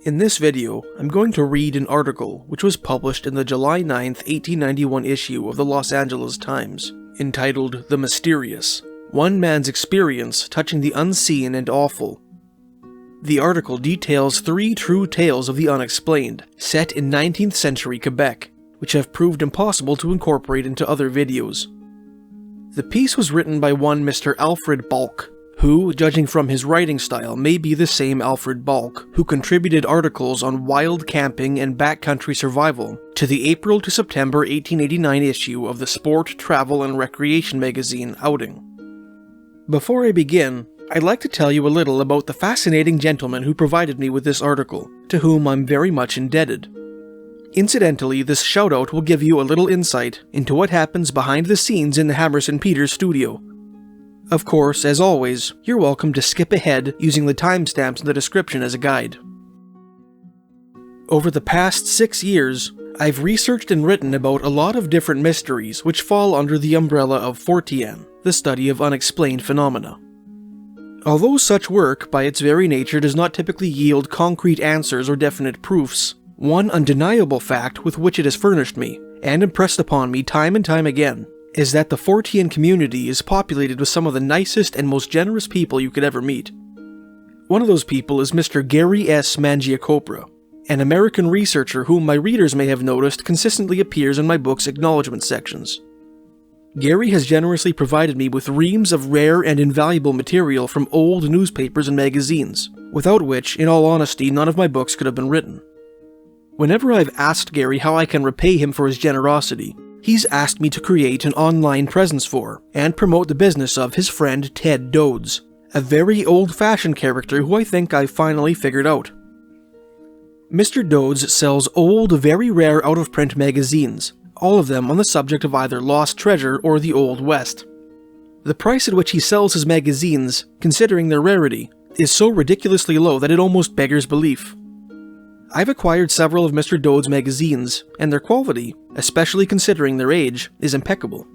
In this video, I'm going to read an article which was published in the July 9th, 1891 issue of the Los Angeles Times, entitled The Mysterious: One Man's Experience Touching the Unseen and Awful. The article details 3 true tales of the unexplained, set in 19th century Quebec, which have proved impossible to incorporate into other videos. The piece was written by one Mr. Alfred Balch, who, judging from his writing style, may be the same Alfred Balch who contributed articles on wild camping and backcountry survival to the April to September 1889 issue of the Sport, Travel and Recreation magazine Outing. Before I begin, I'd like to tell you a little about the fascinating gentleman who provided me with this article, to whom I'm very much indebted. Incidentally, this shoutout will give you a little insight into what happens behind the scenes in the Hammerson Peters studio. Of course, as always, you're welcome to skip ahead using the timestamps in the description as a guide. Over the past 6 years, I've researched and written about a lot of different mysteries which fall under the umbrella of Fortean, the study of unexplained phenomena. Although such work, by its very nature, does not typically yield concrete answers or definite proofs, one undeniable fact with which it has furnished me, and impressed upon me time and time again, is that the Fortean community is populated with some of the nicest and most generous people you could ever meet. One of those people is Mr. Gary S. Mangiacopra, an American researcher whom my readers may have noticed consistently appears in my book's acknowledgement sections. Gary has generously provided me with reams of rare and invaluable material from old newspapers and magazines, without which, in all honesty, none of my books could have been written. Whenever I've asked Gary how I can repay him for his generosity, he's asked me to create an online presence for and promote the business of his friend Ted Dodds, a very old-fashioned character who I think I've finally figured out. Mr. Dodds sells old, very rare out-of-print magazines, all of them on the subject of either lost treasure or the Old West. The price at which he sells his magazines, considering their rarity, is so ridiculously low that it almost beggars belief. I've acquired several of Mr. Dodds' magazines, and their quality, especially considering their age, is impeccable.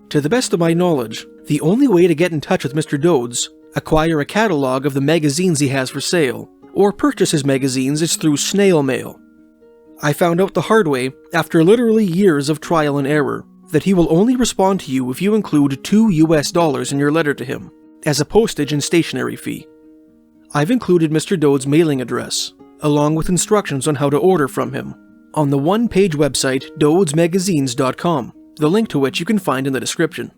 To the best of my knowledge, the only way to get in touch with Mr. Dodds, acquire a catalog of the magazines he has for sale, or purchase his magazines is through snail mail. I found out the hard way, after literally years of trial and error, that he will only respond to you if you include $2 in your letter to him, as a postage and stationery fee. I've included Mr. Dodds' mailing address, along with instructions on how to order from him, on the one-page website doddsmagazines.com, the link to which you can find in the description.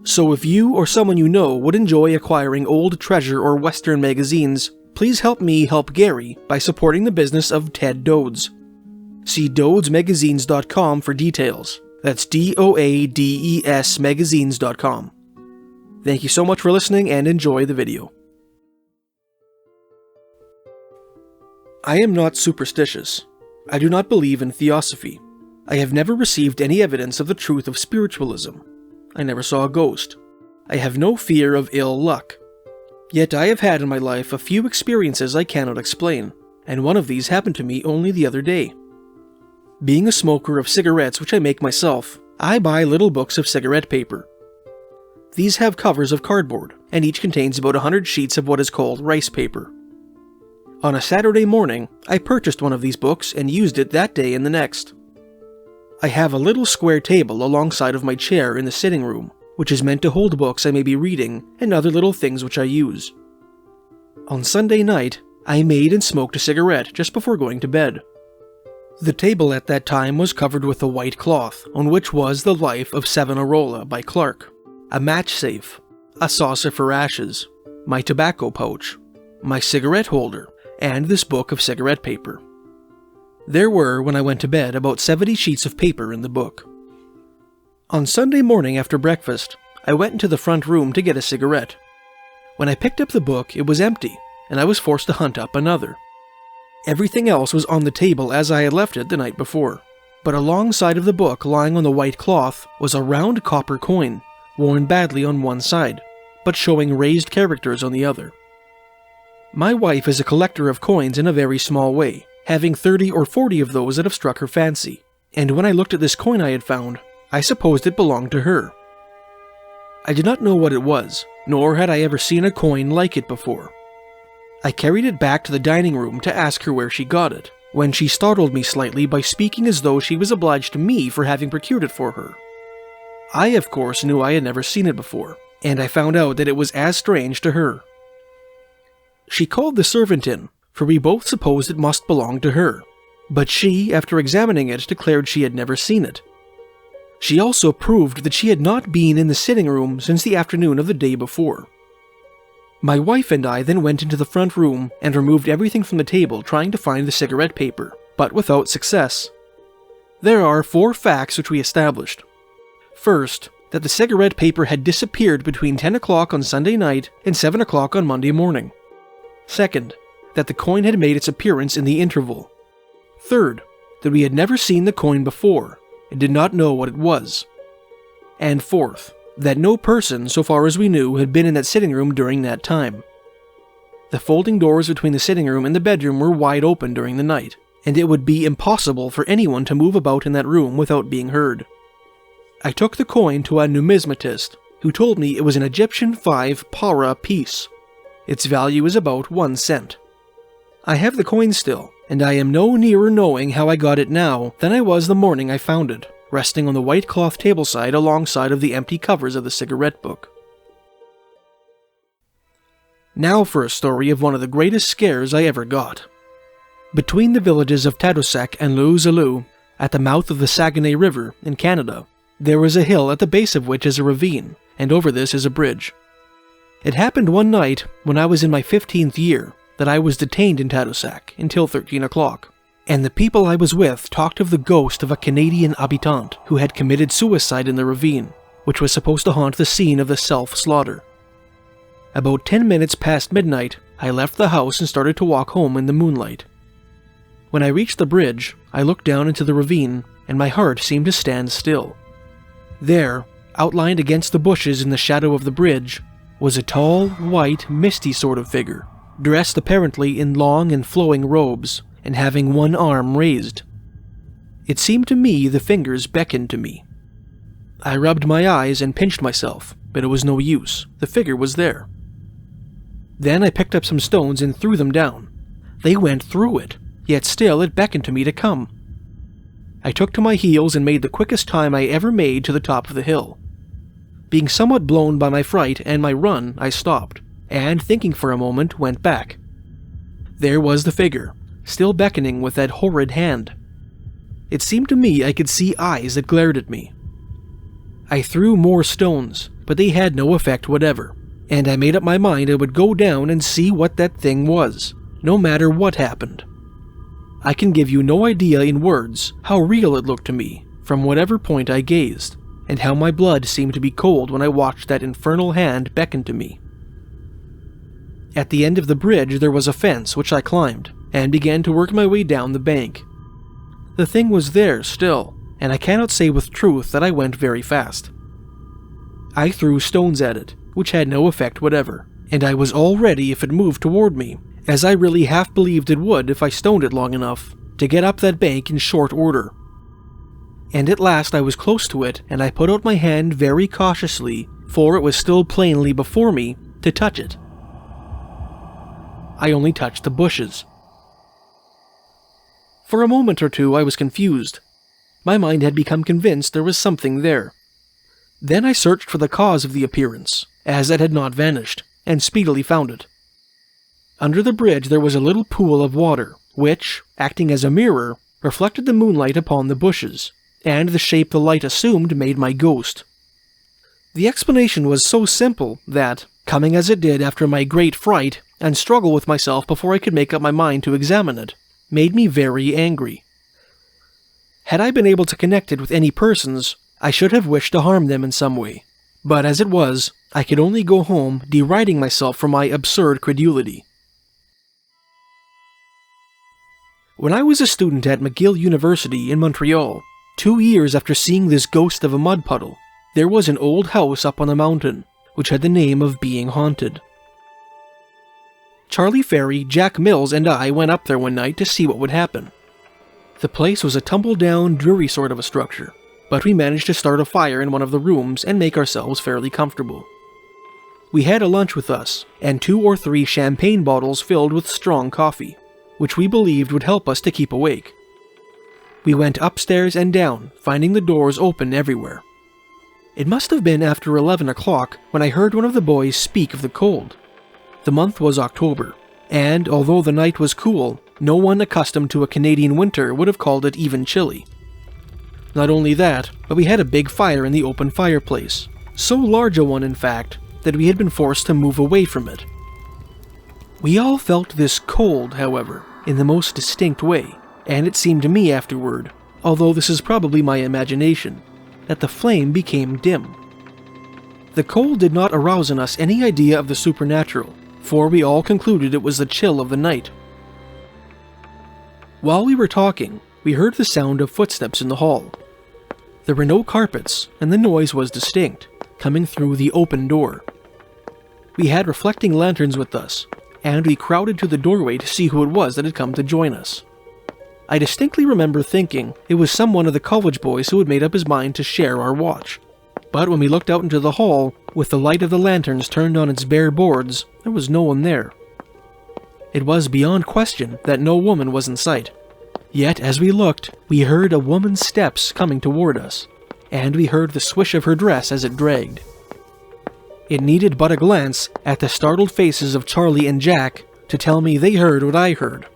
So if you or someone you know would enjoy acquiring old treasure or Western magazines, please help me help Gary by supporting the business of Ted Dodds. See doddsmagazines.com for details. That's DOADES magazines.com. Thank you so much for listening and enjoy the video. I am not superstitious. I do not believe in theosophy. I have never received any evidence of the truth of spiritualism. I never saw a ghost. I have no fear of ill luck. Yet I have had in my life a few experiences I cannot explain, and one of these happened to me only the other day. Being a smoker of cigarettes which I make myself, I buy little books of cigarette paper. These have covers of cardboard, and each contains about 100 sheets of what is called rice paper. On a Saturday morning, I purchased one of these books and used it that day and the next. I have a little square table alongside of my chair in the sitting room, which is meant to hold books I may be reading and other little things which I use. On Sunday night, I made and smoked a cigarette just before going to bed. The table at that time was covered with a white cloth, on which was The Life of Savonarola by Clark, a match safe, a saucer for ashes, my tobacco pouch, my cigarette holder, and this book of cigarette paper. There were, when I went to bed, about 70 sheets of paper in the book. On Sunday morning after breakfast, I went into the front room to get a cigarette. When I picked up the book, it was empty, and I was forced to hunt up another. Everything else was on the table as I had left it the night before, but alongside of the book, lying on the white cloth, was a round copper coin, worn badly on one side, but showing raised characters on the other. My wife is a collector of coins in a very small way, having 30 or 40 of those that have struck her fancy, and when I looked at this coin I had found, I supposed it belonged to her. I did not know what it was, nor had I ever seen a coin like it before. I carried it back to the dining room to ask her where she got it, when she startled me slightly by speaking as though she was obliged to me for having procured it for her. I, of course, knew I had never seen it before, and I found out that it was as strange to her. She called the servant in, for we both supposed it must belong to her, but she, after examining it, declared she had never seen it. She also proved that she had not been in the sitting room since the afternoon of the day before. My wife and I then went into the front room and removed everything from the table trying to find the cigarette paper, but without success. There are 4 facts which we established. First, that the cigarette paper had disappeared between 10 o'clock on Sunday night and 7 o'clock on Monday morning. Second, that the coin had made its appearance in the interval. Third, that we had never seen the coin before and did not know what it was. And fourth, that no person, so far as we knew, had been in that sitting room during that time. The folding doors between the sitting room and the bedroom were wide open during the night, and it would be impossible for anyone to move about in that room without being heard. I took the coin to a numismatist, who told me it was an Egyptian 5 para piece. Its value is about 1 cent. I have the coin still, and I am no nearer knowing how I got it now than I was the morning I found it, resting on the white cloth tableside alongside of the empty covers of the cigarette book. Now for a story of one of the greatest scares I ever got. Between the villages of Tadoussac and Loup-Zalou, at the mouth of the Saguenay River in Canada, there is a hill at the base of which is a ravine, and over this is a bridge. It happened one night when I was in my 15th year that I was detained in Tadoussac until 13 o'clock, and the people I was with talked of the ghost of a Canadian habitant who had committed suicide in the ravine, which was supposed to haunt the scene of the self-slaughter. About 10 minutes past midnight, I left the house and started to walk home in the moonlight. When I reached the bridge, I looked down into the ravine, and my heart seemed to stand still. There, outlined against the bushes in the shadow of the bridge, was a tall, white, misty sort of figure, dressed apparently in long and flowing robes, and having one arm raised. It seemed to me the fingers beckoned to me. I rubbed my eyes and pinched myself, but it was no use. The figure was there. Then I picked up some stones and threw them down. They went through it, yet still it beckoned to me to come. I took to my heels and made the quickest time I ever made to the top of the hill. Being somewhat blown by my fright and my run, I stopped, and thinking for a moment, went back. There was the figure, still beckoning with that horrid hand. It seemed to me I could see eyes that glared at me. I threw more stones, but they had no effect whatever, and I made up my mind I would go down and see what that thing was, no matter what happened. I can give you no idea in words how real it looked to me, from whatever point I gazed, and how my blood seemed to be cold when I watched that infernal hand beckon to me. At the end of the bridge there was a fence which I climbed, and began to work my way down the bank. The thing was there still, and I cannot say with truth that I went very fast. I threw stones at it, which had no effect whatever, and I was all ready if it moved toward me, as I really half believed it would if I stoned it long enough, to get up that bank in short order. And at last I was close to it, and I put out my hand very cautiously, for it was still plainly before me, to touch it. I only touched the bushes. For a moment or two I was confused. My mind had become convinced there was something there. Then I searched for the cause of the appearance, as it had not vanished, and speedily found it. Under the bridge there was a little pool of water, which, acting as a mirror, reflected the moonlight upon the bushes, and the shape the light assumed made my ghost. The explanation was so simple that, coming as it did after my great fright and struggle with myself before I could make up my mind to examine it, made me very angry. Had I been able to connect it with any persons, I should have wished to harm them in some way, but as it was, I could only go home deriding myself for my absurd credulity. When I was a student at McGill University in Montreal, 2 years after seeing this ghost of a mud puddle, there was an old house up on the mountain, which had the name of being haunted. Charlie Ferry, Jack Mills, and I went up there one night to see what would happen. The place was a tumble-down, dreary sort of a structure, but we managed to start a fire in one of the rooms and make ourselves fairly comfortable. We had a lunch with us, and 2 or 3 champagne bottles filled with strong coffee, which we believed would help us to keep awake. We went upstairs and down, finding the doors open everywhere. It must have been after 11 o'clock when I heard one of the boys speak of the cold. The month was October, and although the night was cool, no one accustomed to a Canadian winter would have called it even chilly. Not only that, but we had a big fire in the open fireplace, so large a one in fact, that we had been forced to move away from it. We all felt this cold, however, in the most distinct way, and it seemed to me afterward, although this is probably my imagination, that the flame became dim. The cold did not arouse in us any idea of the supernatural, for we all concluded it was the chill of the night. While we were talking, we heard the sound of footsteps in the hall. There were no carpets, and the noise was distinct, coming through the open door. We had reflecting lanterns with us, and we crowded to the doorway to see who it was that had come to join us. I distinctly remember thinking it was some one of the college boys who had made up his mind to share our watch. But when we looked out into the hall, with the light of the lanterns turned on its bare boards, there was no one there. It was beyond question that no woman was in sight. Yet as we looked, we heard a woman's steps coming toward us, and we heard the swish of her dress as it dragged. It needed but a glance at the startled faces of Charlie and Jack to tell me they heard what I heard.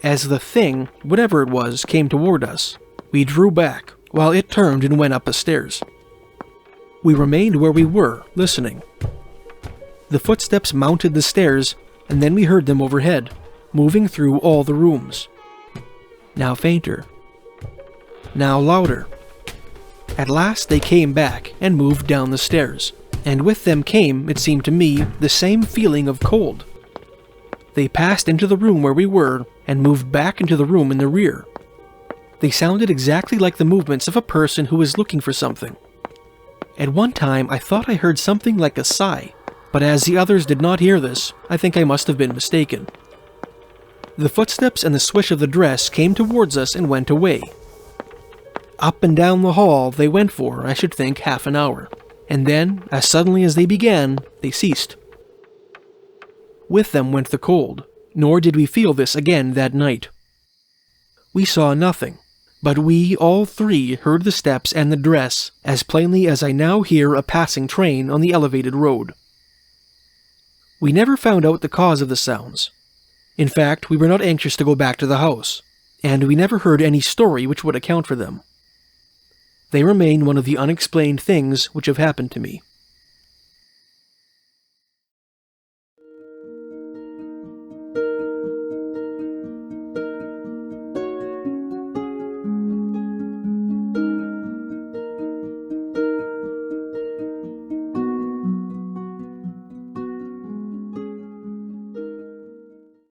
As the thing, whatever it was, came toward us, we drew back, while it turned and went up the stairs. We remained where we were, listening. The footsteps mounted the stairs, and then we heard them overhead, moving through all the rooms. Now fainter. Now louder. At last they came back and moved down the stairs, and with them came, it seemed to me, the same feeling of cold. They passed into the room where we were and moved back into the room in the rear. They sounded exactly like the movements of a person who is looking for something. At one time I thought I heard something like a sigh, but as the others did not hear this, I think I must have been mistaken. The footsteps and the swish of the dress came towards us and went away. Up and down the hall they went for, I should think, half an hour, and then, as suddenly as they began, they ceased. With them went the cold, nor did we feel this again that night. We saw nothing, but we, all 3, heard the steps and the dress as plainly as I now hear a passing train on the elevated road. We never found out the cause of the sounds. In fact, we were not anxious to go back to the house, and we never heard any story which would account for them. They remain one of the unexplained things which have happened to me.